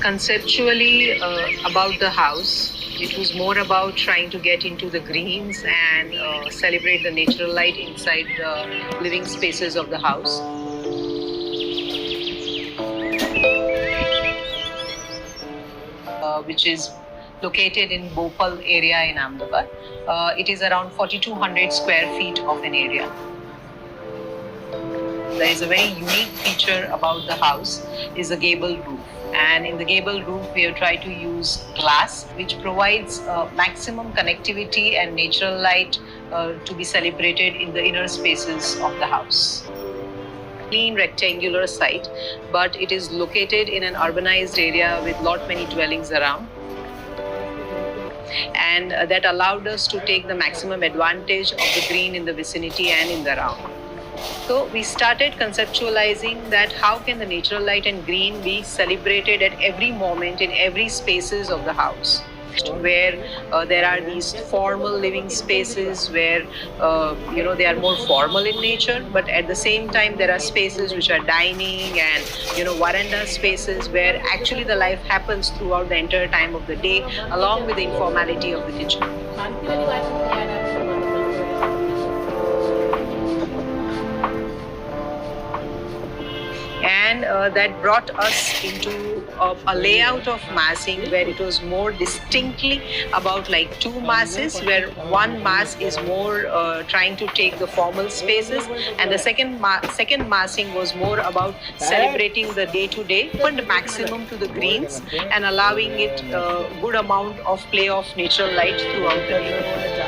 Conceptually, about the house, it was more about trying to get into the greens and celebrate the natural light inside the living spaces of the house. Which is located in Bhopal area in Ahmedabad. It is around 4,200 square feet of an area. There is a very unique feature about the house is a gable roof. And in the gable roof, we have tried to use glass, which provides maximum connectivity and natural light to be celebrated in the inner spaces of the house. Clean rectangular site, but it is located in an urbanized area with many dwellings around. And that allowed us to take the maximum advantage of the green in the vicinity and in the round. So we started conceptualizing that how can the natural light and green be celebrated at every moment in every spaces of the house, where there are these formal living spaces where they are more formal in nature, but at the same time there are spaces which are dining and veranda spaces where actually the life happens throughout the entire time of the day, along with the informality of the kitchen. And that brought us into a layout of massing where it was more distinctly about like two masses, where one mass is more trying to take the formal spaces, and the second massing was more about celebrating the day-to-day, opened maximum to the greens and allowing it a good amount of play of natural light throughout the day.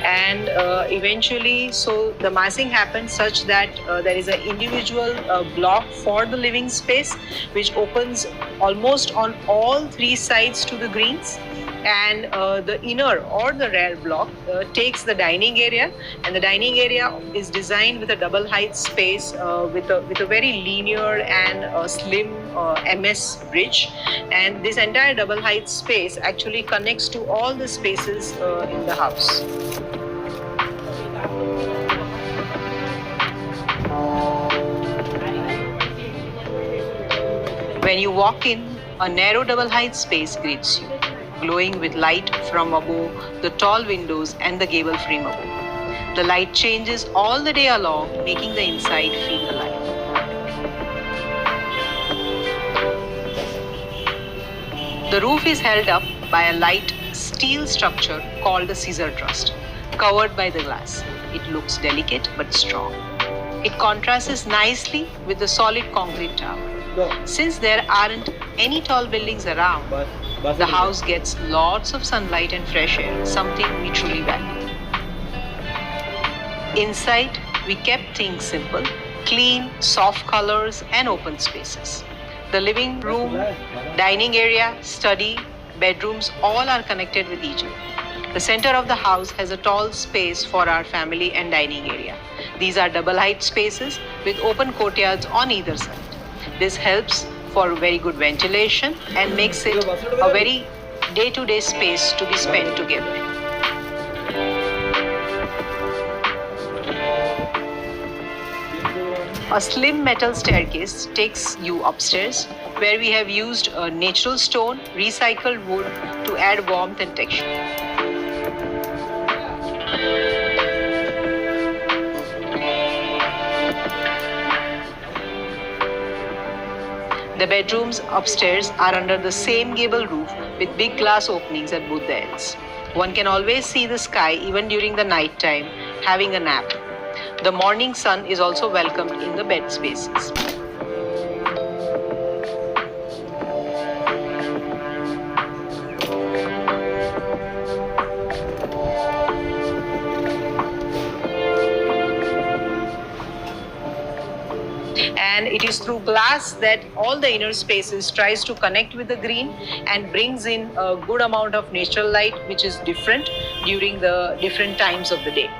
And eventually, so the massing happened such that there is an individual block for the living space, which opens almost on all three sides to the greens. And the inner or the rear block takes the dining area, and the dining area is designed with a double height space with a very linear and slim MS bridge. And this entire double height space actually connects to all the spaces in the house. When you walk in, a narrow double height space greets you, glowing with light from above the tall windows and the gable frame above. The light changes all the day along, making the inside feel alive. The roof is held up by a light steel structure called the scissor truss, covered by the glass. It looks delicate but strong. It contrasts nicely with the solid concrete tower. Since there aren't any tall buildings around, the house gets lots of sunlight and fresh air, something we truly value. Inside, we kept things simple, clean, soft colors, and open spaces. The living room, dining area, study, bedrooms, all are connected with each other. The center of the house has a tall space for our family and dining area. These are double height spaces with open courtyards on either side. This helps for very good ventilation and makes it a very day-to-day space to be spent together. A slim metal staircase takes you upstairs, where we have used a natural stone, recycled wood to add warmth and texture. The bedrooms upstairs are under the same gable roof with big glass openings at both the ends. One can always see the sky even during the night time, having a nap. The morning sun is also welcomed in the bed spaces. And it is through glass that all the inner spaces tries to connect with the green and brings in a good amount of natural light, which is different during the different times of the day.